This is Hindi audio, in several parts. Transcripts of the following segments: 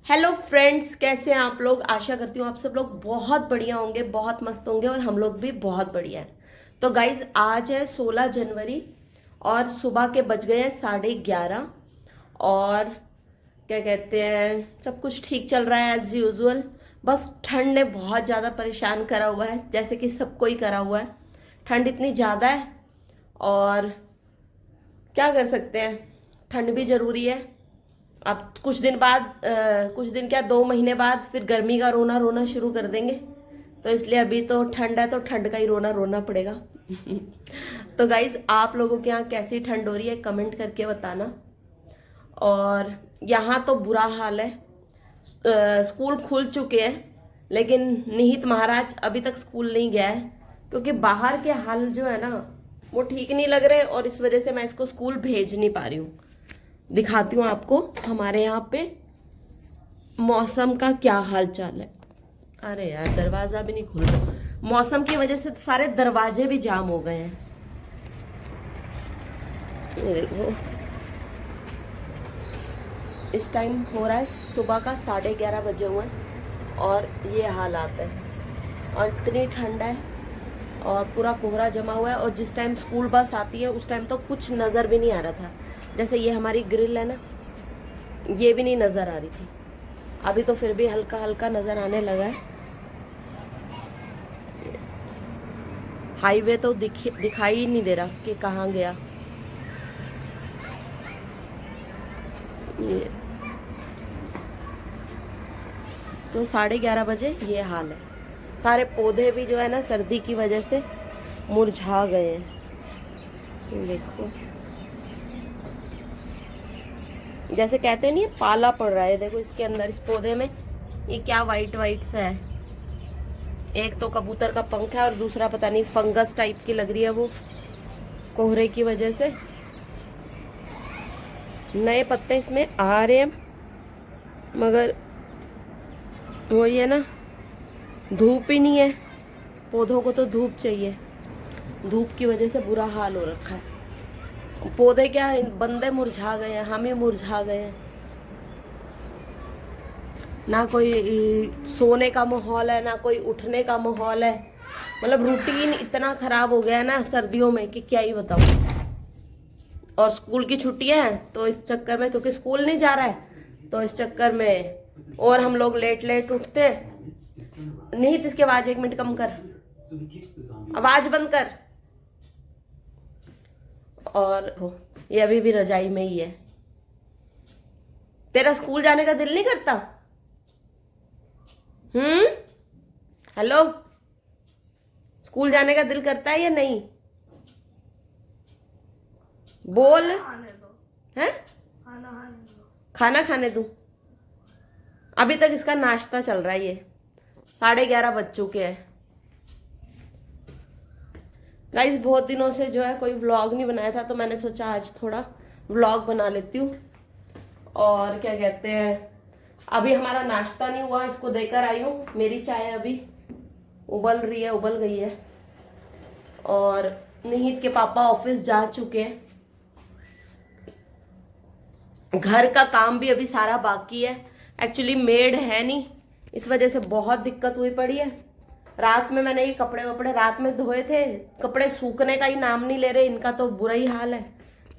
हेलो फ्रेंड्स, कैसे हैं आप लोग। आशा करती हूँ आप सब लोग बहुत बढ़िया होंगे, बहुत मस्त होंगे और हम लोग भी बहुत बढ़िया हैं। तो गाइज आज है 16 जनवरी और सुबह के बज गए हैं 11:30 और क्या कहते हैं, सब कुछ ठीक चल रहा है एज यूजुअल। बस ठंड ने बहुत ज़्यादा परेशान करा हुआ है, जैसे कि सबको ही करा हुआ है। ठंड इतनी ज़्यादा है और क्या कर सकते हैं, ठंड भी ज़रूरी है। अब कुछ दिन बाद कुछ दिन क्या 2 महीने बाद फिर गर्मी का रोना रोना शुरू कर देंगे। तो इसलिए अभी तो ठंड है तो ठंड का ही रोना रोना पड़ेगा। तो गाइज आप लोगों के यहाँ कैसी ठंड हो रही है कमेंट करके बताना। और यहाँ तो बुरा हाल है। स्कूल खुल चुके हैं लेकिन निहित महाराज अभी तक स्कूल नहीं गया है, क्योंकि बाहर के हाल जो है ना वो ठीक नहीं लग रहे और इस वजह से मैं इसको स्कूल भेज नहीं पा रही हूँ। दिखाती हूँ आपको हमारे यहाँ पे मौसम का क्या हाल चाल है। अरे यार दरवाजा भी नहीं खुल रहा, मौसम की वजह से सारे दरवाजे भी जाम हो गए हैं। ये देखो इस टाइम हो रहा है सुबह का 11:30 बजे हुए हैं और ये हालात है और इतनी ठंड है और पूरा कोहरा जमा हुआ है। और जिस टाइम स्कूल बस आती है उस टाइम तो कुछ नज़र भी नहीं आ रहा था। जैसे ये हमारी ग्रिल है ना, ये भी नहीं नज़र आ रही थी। अभी तो फिर भी हल्का हल्का नज़र आने लगा है। हाईवे तो दिखाई ही नहीं दे रहा कि कहाँ गया। ये तो 11:30 बजे ये हाल है। सारे पौधे भी जो है ना सर्दी की वजह से मुरझा गए हैं। देखो जैसे कहते नहीं है पाला पड़ रहा है। देखो इसके अंदर इस पौधे में ये क्या वाइट वाइट सा है। एक तो कबूतर का पंख है और दूसरा पता नहीं फंगस टाइप की लग रही है वो कोहरे की वजह से। नए पत्ते इसमें आ रहे हैं मगर वही है ना, धूप ही नहीं है। पौधों को तो धूप चाहिए, धूप की वजह से बुरा हाल हो रखा है। पौधे क्या बंदे मुरझा गए हैं, हम ही मुरझा गए हैं। ना कोई सोने का माहौल है ना कोई उठने का माहौल है। मतलब रूटीन इतना खराब हो गया है ना सर्दियों में कि क्या ही बताऊं। और स्कूल की छुट्टियां हैं तो इस चक्कर में, क्योंकि स्कूल नहीं जा रहा है तो इस चक्कर में और हम लोग लेट लेट उठते हैं। नहीं इसकी आवाज 1 मिनट कम कर, आवाज बंद कर। और ये अभी भी रजाई में ही है। तेरा स्कूल जाने का दिल नहीं करता? हेलो, स्कूल जाने का दिल करता है या नहीं? बोल। है खाना खाने दूं? अभी तक इसका नाश्ता चल रहा है। ये 11:30 बज चुके हैं। गाइस बहुत दिनों से जो है कोई व्लॉग नहीं बनाया था तो मैंने सोचा आज थोड़ा व्लॉग बना लेती हूँ। और क्या कहते हैं, अभी हमारा नाश्ता नहीं हुआ, इसको देकर आई हूँ। मेरी चाय अभी उबल रही है, उबल गई है। और निहित के पापा ऑफिस जा चुके हैं। घर का काम भी अभी सारा बाकी है। एक्चुअली मेड है नहीं, इस वजह से बहुत दिक्कत हुई पड़ी है। रात में मैंने ये कपड़े वपड़े रात में धोए थे, कपड़े सूखने का ही नाम नहीं ले रहे। इनका तो बुरा ही हाल है।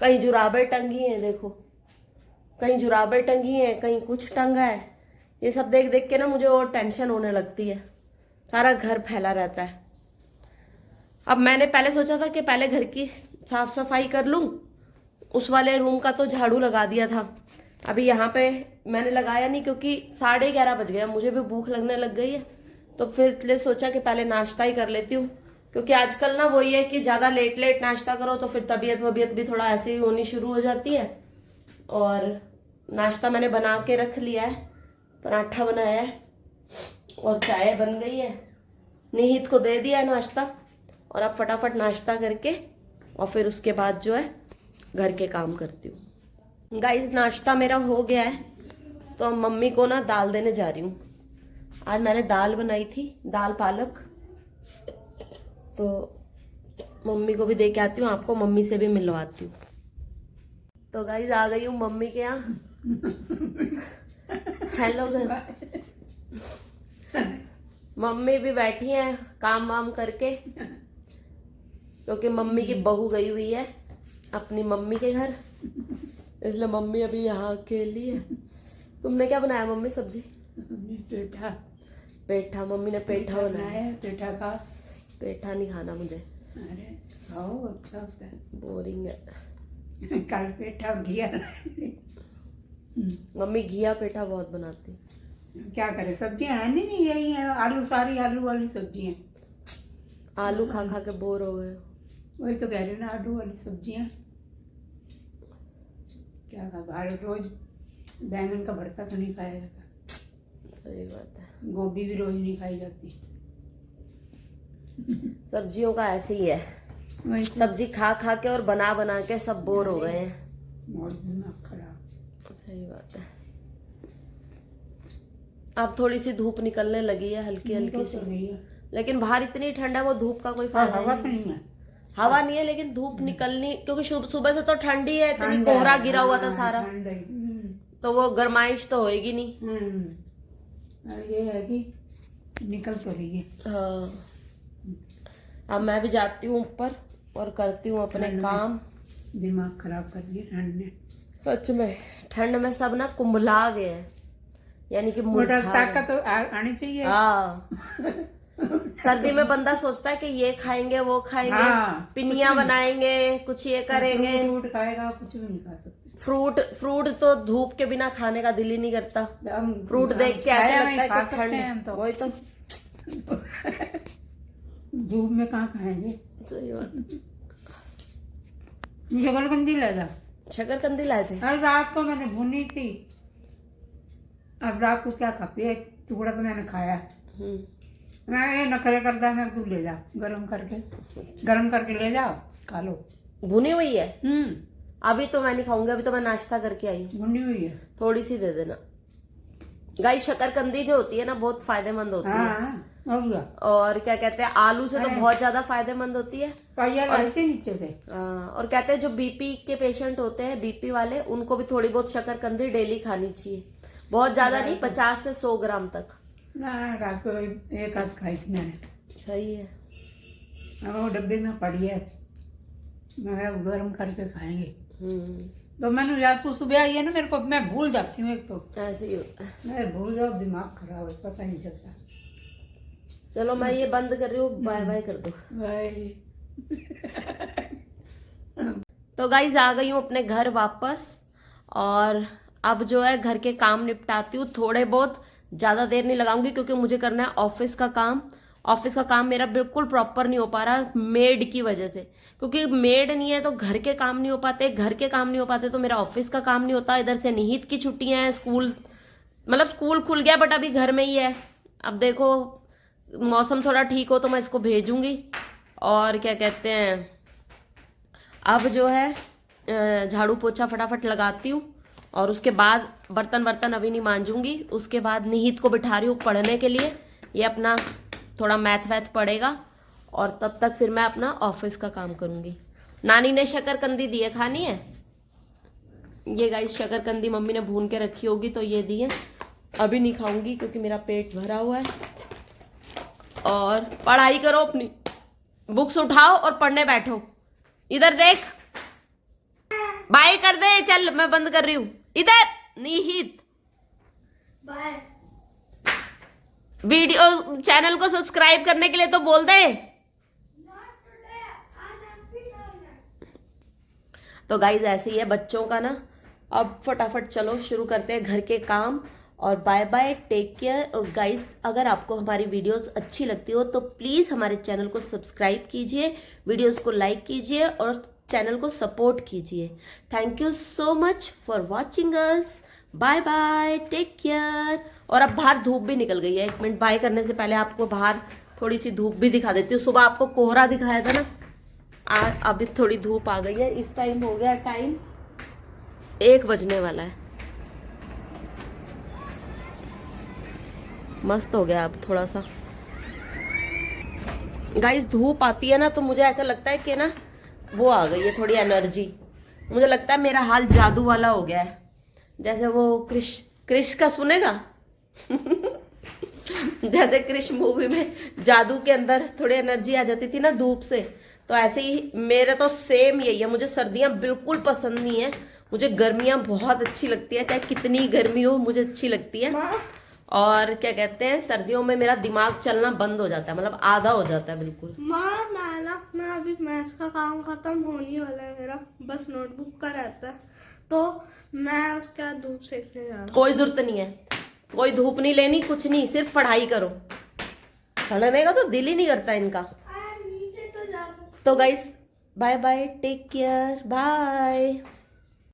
कहीं जुराबें टंगी हैं, देखो कहीं जुराबें टंगी हैं, कहीं कुछ टंगा है। ये सब देख देख के ना मुझे और टेंशन होने लगती है। सारा घर फैला रहता है। अब मैंने पहले सोचा था कि पहले घर की साफ सफाई कर लूं। उस वाले रूम का तो झाड़ू लगा दिया था, अभी यहाँ पे मैंने लगाया नहीं क्योंकि 11:30 बज गया, मुझे भी भूख लगने लग गई है। तो फिर इसलिए सोचा कि पहले नाश्ता ही कर लेती हूँ, क्योंकि आजकल ना वही है कि ज़्यादा लेट लेट नाश्ता करो तो फिर तबीयत वबीयत भी थोड़ा ऐसे ही होनी शुरू हो जाती है। और नाश्ता मैंने बना के रख लिया है, पराठा बनाया है और चाय बन गई है। निहित को दे दिया है नाश्ता और अब फटाफट नाश्ता करके और फिर उसके बाद जो है घर के काम करती हूँ। गाइस नाश्ता मेरा हो गया है तो मम्मी को ना दाल देने जा रही हूँ। आज मैंने दाल बनाई थी, दाल पालक, तो मम्मी को भी दे के आती हूँ, आपको मम्मी से भी मिलवाती हूँ। तो गाइस आ गई हूँ मम्मी के यहाँ। हेलो मम्मी भी बैठी हैं काम वाम करके, क्योंकि मम्मी की बहू गई हुई है अपनी मम्मी के घर, इसलिए मम्मी अभी यहाँ अकेली है। तुमने क्या बनाया मम्मी सब्जी? पेठा। पेठा, मम्मी ने पेठा बनाया है। पेठा का पेठा नहीं खाना मुझे। अरे खाओ, अच्छा होता है। बोरिंग है। कल पेठा घिया। मम्मी घिया पेठा बहुत बनाती। क्या करे, सब्जियां है नहीं, यही है आलू, सारी आलू वाली सब्जियां। आलू खा खा के बोर हो गए। वही तो कह रही हूँ ना, आलू वाली सब्जियां। क्या खा, बाहर रोज बैंगन का भरता तो नहीं खाया जाता। सही बात है। गोभी भी रोज नहीं खाई जाती। सब्जियों का ऐसे ही है, वही तो। सब्जी खा खा के और बना बना के सब बोर हो गए हैं। बहुत दिमाग खराब। सही बात है। अब थोड़ी सी धूप निकलने लगी है, हल्की हल्की सी, लेकिन बाहर इतनी ठंड है, वो धूप का कोई फायदा हवा तो नहीं है। हवा नहीं है, लेकिन धूप निकलनी, क्योंकि सुबह से तो ठंडी है, इतनी कोहरा गिरा हुआ था सारा, तो वो गर्माइश तो होएगी नहीं। ये है कि निकल तो रही है। हाँ, अब मैं भी जाती हूँ ऊपर और करती हूँ अपने काम। दिमाग खराब कर दिया ठंड ने। सच में ठंड में सब ना कुंभला गए हैं, यानी कि मुरझा गए। ताकत तो आनी चाहिए। हाँ। सर्दी में बंदा सोचता है कि ये खाएंगे वो खाएंगे, हाँ, पिनिया बनाएंगे, कुछ ये करेंगे। फ्रूट खाएगा, कुछ भी नहीं खा सकते। फ्रूट तो धूप के बिना खाने का दिल ही नहीं करता। फ्रूट देख के ऐसा लगता है कि ठंड, वही तो। धूप में कहाँ खाएंगे। सही बात। शकरकंदी ले जा। शकरकंदी लाए थे? अरे रात को मैंने भुनी थी, अब रात को क्या खाती है, टुकड़ा तो मैंने खाया। मैं ये नखरे करता, मैं तू ले जा, गरम करके ले जाओ, खा लो। भुनी हुई है? अभी तो मैं नहीं खाऊंगी, अभी तो मैं नाश्ता करके आई हूँ। भुनी हुई है। थोड़ी सी दे देना। गाइस, शकरकंदी जो होती है ना, बहुत फायदेमंद होती है। और क्या कहते हैं, आलू से तो बहुत ज्यादा फायदेमंद होती है। नीचे से। और कहते हैं जो बीपी के पेशेंट होते हैं, बीपी वाले, उनको भी थोड़ी बहुत शकरकंदी डेली खानी चाहिए। बहुत ज्यादा नहीं, 50 से 100 ग्राम तक। रात को एक हाथ खाई थी मैंने। सही है। अब वो डब्बे में पड़ी है, मैं गर्म करके खाएंगे। तो मैंने रात को सुबह आई है ना, मेरे को, मैं भूल जाती हूँ। एक तो ऐसे ही होता है, मैं भूल जाओ, दिमाग खराब है, पता नहीं चलता। चलो मैं ये बंद कर रही हूँ, बाय बाय कर दो। बाय। तो गाइज आ गई हूँ अपने घर वापस, और अब जो है घर के काम निपटाती हूँ। थोड़े बहुत, ज्यादा देर नहीं लगाऊंगी, क्योंकि मुझे करना है ऑफिस का काम। ऑफिस का काम मेरा बिल्कुल प्रॉपर नहीं हो पा रहा मेड की वजह से, क्योंकि मेड नहीं है तो घर के काम नहीं हो पाते, घर के काम नहीं हो पाते तो मेरा ऑफिस का काम नहीं होता। इधर से निहित की छुट्टियां हैं, स्कूल खुल गया, बट अभी घर में ही है। अब देखो मौसम थोड़ा ठीक हो तो मैं इसको भेजूंगी। और क्या कहते हैं, अब जो है झाड़ू पोछा फटाफट लगाती हूँ, और उसके बाद बर्तन अभी नहीं मांजूंगी। उसके बाद निहित को बिठा रही हूँ पढ़ने के लिए, ये अपना थोड़ा मैथ पढ़ेगा, और तब तक फिर मैं अपना ऑफिस का काम करूंगी। नानी ने शकरकंदी दी है, खानी है? ये गाइस शकरकंदी मम्मी ने भून के रखी होगी, तो ये दी है। अभी नहीं खाऊंगी क्योंकि मेरा पेट भरा हुआ है। और पढ़ाई करो, अपनी बुक्स उठाओ और पढ़ने बैठो। इधर देख, बाय कर दे, चल मैं बंद कर रही हूँ। इधर निहित, बाय। वीडियो चैनल को सब्सक्राइब करने के लिए तो बोल दे। तो गाइज ऐसे ही है बच्चों का ना। अब फटाफट चलो शुरू करते हैं घर के काम, और बाय बाय, टेक केयर। और गाइज अगर आपको हमारी वीडियोस अच्छी लगती हो तो प्लीज़ हमारे चैनल को सब्सक्राइब कीजिए, वीडियोस को लाइक कीजिए और चैनल को सपोर्ट कीजिए। Thank you so much for watching us. Bye bye, take care. और अब बाहर धूप भी निकल गई है। 1 मिनट बाय करने से पहले आपको बाहर थोड़ी सी धूप भी दिखा देती हूँ। सुबह आपको कोहरा दिखाया था ना, अभी थोड़ी धूप आ गई है। इस टाइम हो गया, टाइम 1 बजने वाला है। मस्त हो गया अब थोड़ा सा। गाइस धूप आती है ना तो मुझे ऐसा लगता है कि ना वो आ गई है थोड़ी एनर्जी। मुझे लगता है मेरा हाल जादू वाला हो गया है, जैसे वो क्रिश का सुनेगा? जैसे क्रिश मूवी में जादू के अंदर थोड़ी एनर्जी आ जाती थी ना धूप से, तो ऐसे ही मेरा तो सेम यही है। मुझे सर्दियां बिल्कुल पसंद नहीं है, मुझे गर्मियां बहुत अच्छी लगती है, चाहे कितनी गर्मी हो मुझे अच्छी लगती है। और क्या कहते हैं, सर्दियों में मेरा दिमाग चलना बंद हो जाता है, मतलब आधा हो जाता है बिल्कुल। मैं अभी मैथ्स का काम खत्म होने वाला है मेरा, बस नोटबुक का रहता है, तो मैं उसके बाद धूप सेकने जा रहा हूँ। कोई जरूरत नहीं है, कोई धूप नहीं लेनी, कुछ नहीं, सिर्फ पढ़ाई करो। पढ़ने का तो दिल ही नहीं करता इनका। नीचे तो जा सकते। तो guys bye bye, take care, bye.